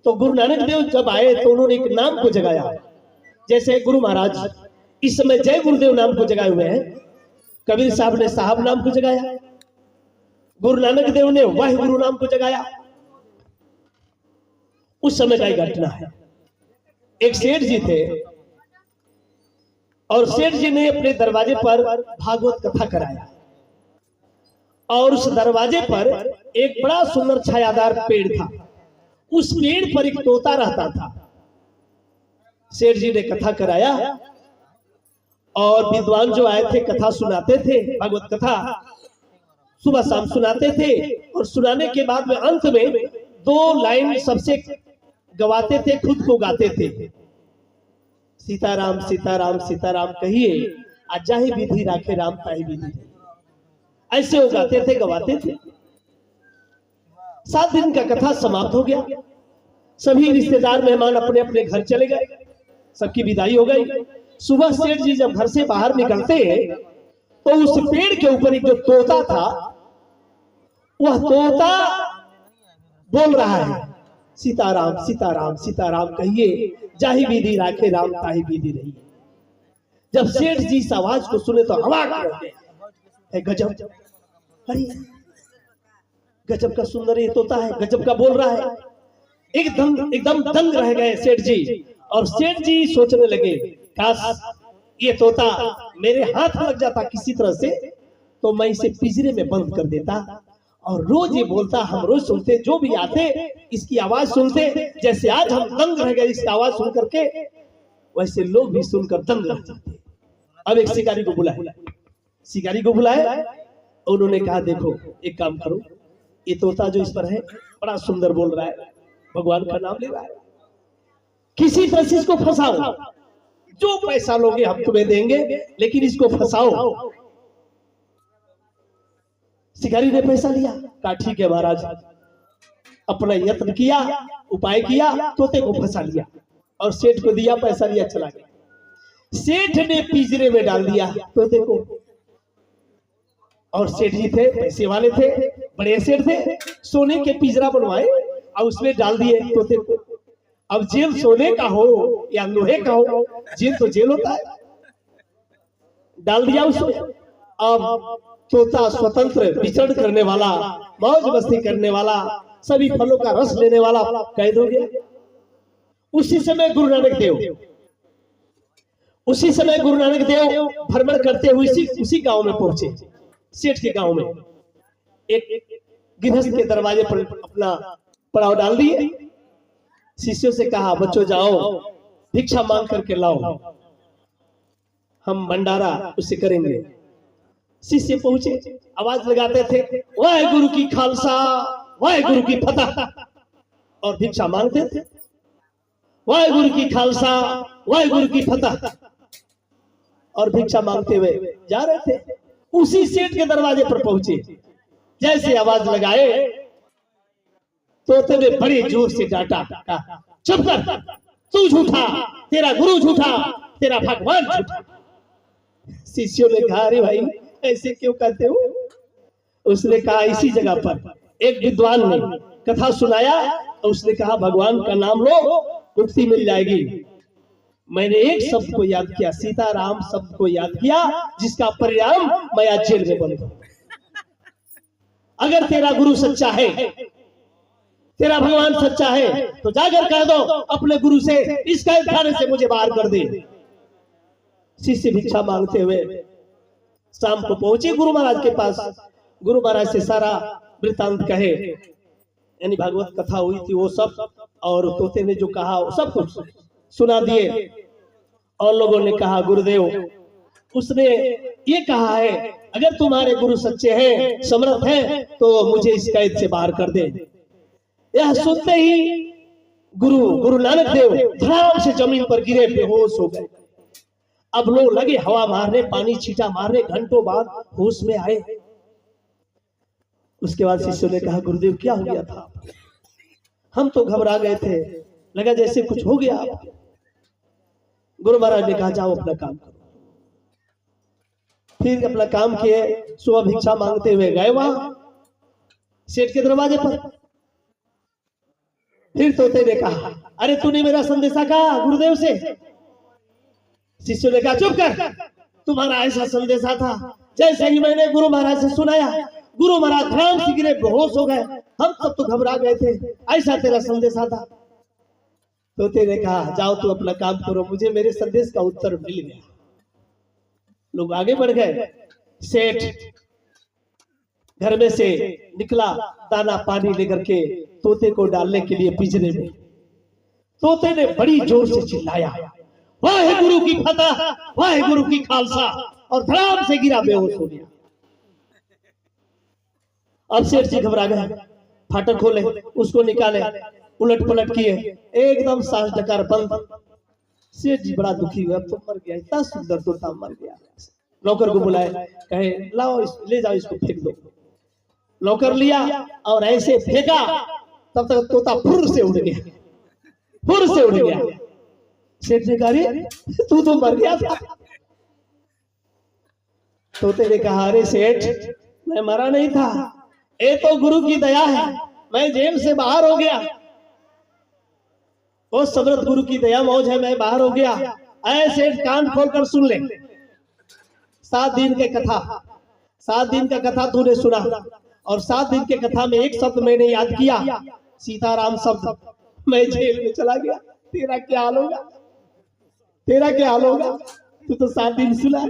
तो गुरु नानक देव जब आए तो उन्होंने एक नाम को जगाया। जैसे गुरु महाराज इस समय जय गुरुदेव नाम को जगाए हुए हैं, कबीर साहब ने साहब नाम को जगाया, गुरु नानक देव ने वाह गुरु नाम को जगाया। उस समय का एक घटना है। एक सेठ जी थे और सेठ जी ने अपने दरवाजे पर भागवत कथा कराया और उस दरवाजे पर एक बड़ा सुंदर छायादार पेड़ था। उस पेड़ पर एक तोता रहता था। सेठ जी ने कथा कराया और विद्वान जो आए थे कथा सुनाते थे, भागवत कथा सुबह शाम सुनाते थे और सुनाने के बाद में अंत में 2 लाइन सबसे गवाते थे, खुद को गाते थे। सीताराम सीताराम सीताराम कहिए, आजा ही विधि राखे राम ताही विधि। ऐसे वो गाते थे, गवाते थे। 7 दिन का कथा समाप्त हो गया। सभी रिश्तेदार मेहमान अपने अपने घर चले गए, सबकी विदाई हो गई। सुबह सेठ जी जब घर से बाहर निकलते हैं तो उस पेड़ के ऊपर एक जो तोता था, वह तोता बोल रहा है, सीताराम सीताराम सीताराम कहिए, जाहि विधि राखे राम ताही विधि रही। जब सेठ जी इस आवाज को सुने तो अवाक रह गए। गजब, अरे गजब का सुंदर ये तोता है, गजब का बोल रहा है। एकदम दंग रह गए सेठ जी। और सेठ जी सोचने लगे, काश ये तोता मेरे हाथ लग जाता किसी तरह से तो मैं इसे पिंजरे में बंद कर देता और रोज ये बोलता, हम रोज सुनते, जो भी आते इसकी आवाज सुनते। जैसे आज हम दंग रह गए इसकी आवाज सुन करके, वैसे लोग भी सुनकर दंग रह जाते। अब एक शिकारी को बुलाया, शिकारी को बुलाया, उन्होंने कहा देखो एक काम करो, ये तोता जो इस पर है बड़ा सुंदर बोल रहा है, भगवान का नाम ले रहा है, किसी तरह से इसको फंसाओ, जो पैसा लोगे हम तुम्हें देंगे, लेकिन इसको फंसाओ। शिकारी ने पैसा लिया, कहा ठीक है महाराज। अपना यत्न किया, उपाय किया, तोते को फंसा लिया और सेठ को दिया, पैसा लिया, चला गया। सेठ ने पिंजरे में डाल दिया तोते को। और सेठ जी थे, पैसे वाले थे, बड़े सेठ थे, सोने के पिंजरा बनवाए और उसमें डाल दिए तोते को। अब जेल सोने का हो या लोहे का हो, जेल तो जेल होता है। डाल दिया उसमें। अब तोता स्वतंत्र विचरण करने वाला, मौज मस्ती करने वाला, सभी फलों का रस लेने वाला कैद हो गया। उसी समय गुरु नानक देव भ्रमण करते हुए उसी गांव में पहुंचे। सेठ के गांव में एक गृहस्थ के दरवाजे पर अपना पड़ाव डाल दिए। शिष्यों से कहा, बच्चों जाओ भिक्षा मांग करके लाओ, हम भंडारा उससे करेंगे। शिष्य पहुंचे, आवाज लगाते थे, वाहे गुरु की खालसा, वाहे गुरु की फतह, और भिक्षा मांगते थे, वाहे गुरु की खालसा, वाहे गुरु की फतह, और भिक्षा मांगते हुए जा रहे थे। उसी सेठ के दरवाजे पर पहुंचे, जैसे आवाज लगाए तोते ने बड़े जोर से डांटा, चुप कर, तू झूठा, तेरा गुरु झूठा, तेरा भगवान झूठा। शिष्यों ने कहा, अरे भाई ऐसे क्यों कहते हो? उसने कहा, इसी जगह पर एक विद्वान ने कथा सुनाया और उसने कहा, भगवान का नाम लो मुक्ति मिल जाएगी। मैंने एक शब्द को याद किया, सीताराम शब्द को याद किया, जिसका परिणाम मैं आज जेल में बंद हूं। अगर तेरा गुरु सच्चा है, तेरा भगवान सच्चा है, तो जाकर कह दो अपने गुरु से, इस कैद खाने से मुझे बाहर कर दे। शिष्य भिक्षा मांगते हुए शाम को पहुंचे गुरु महाराज के पास। गुरु महाराज से सारा वृत्तांत कहे, यानी भागवत कथा हुई थी वो सब, और तोते ने जो कहा वो सब कुछ सुना दिए। और लोगों ने कहा, गुरुदेव उसने ये कहा है, अगर तुम्हारे गुरु सच्चे हैं, समर्थ हैं, तो मुझे इस कैद से बाहर कर दे। यह सुनते ही गुरु नानक देव धड़ाम से जमीन पर गिरे, बेहोश हो गए। अब लोग लगे हवा मारने, पानी छींटा मारने, घंटों बाद होश में आए। उसके बाद शिष्यों ने कहा, गुरुदेव क्या हो गया था? हम तो घबरा गए थे, लगा जैसे कुछ हो गया। गुरु महाराज ने कहा, जाओ अपना काम करो। फिर अपना काम किए, सुबह भिक्षा मांगते हुए गए वहां सेठ के दरवाजे पर। फिर तोते ने कहा, अरे तूने मेरा संदेशा कहा गुरुदेव से। शिष्यों ने कहा, चुप कर, तुम्हारा ऐसा संदेशा था। जैसे ही मैंने गुरु महाराज से सुनाया, गुरु महाराज धड़ाम से गिरे, बेहोश हो गए। हम सब तो घबरा गए थे, ऐसा तेरा संदेशा था। तोते ने कहा, जाओ तू अपना काम करो, मुझे मेरे संदेश का उत्तर मिल गया। लोग आगे बढ़ गए। सेठ घर में से निकला, दाना पानी लेकर के तोते को डालने के लिए पिंजरे में। तोते ने बड़ी जोर से चिल्लाया, वाहे गुरु की फतह, वाहे गुरु की खालसा, और धड़ाम से गिरा, बेहोश हो गया। अब सेठ जी घबरा गए, फाटक खोले, उसको निकाले, उलट पलट किए, एकदम सांस डकार बंद। सेठ जी बड़ा दुखी हुआ, अब तो मर गया, इतना सुंदर तोता मर गया। नौकर को बुलाए, कहे लाओ ले जाओ, इसको फेंक दो। नौकर लिया और ऐसे फेंका, तब तक तोता फुर से उड़ गया, फुर से उड़ गया। सेठ ने कहा, तू तो मर गया था। तोते ने कहा, अरे सेठ, मैं मरा नहीं था, ये तो गुरु की दया है, मैं जेल से बाहर हो गया। वो समर्थ गुरु की दया मौज है, मैं बाहर हो गया। ऐसे कान खोलकर सुन ले, 7 दिन के कथा, 7 दिन का कथा तूने सुना, और 7 दिन के कथा में एक शब्द मैंने याद किया, सीताराम शब्द। मैं जेल में चला गया, तेरा क्या हाल होगा, तेरा क्या हाल होगा? तू तो 7 दिन सुना।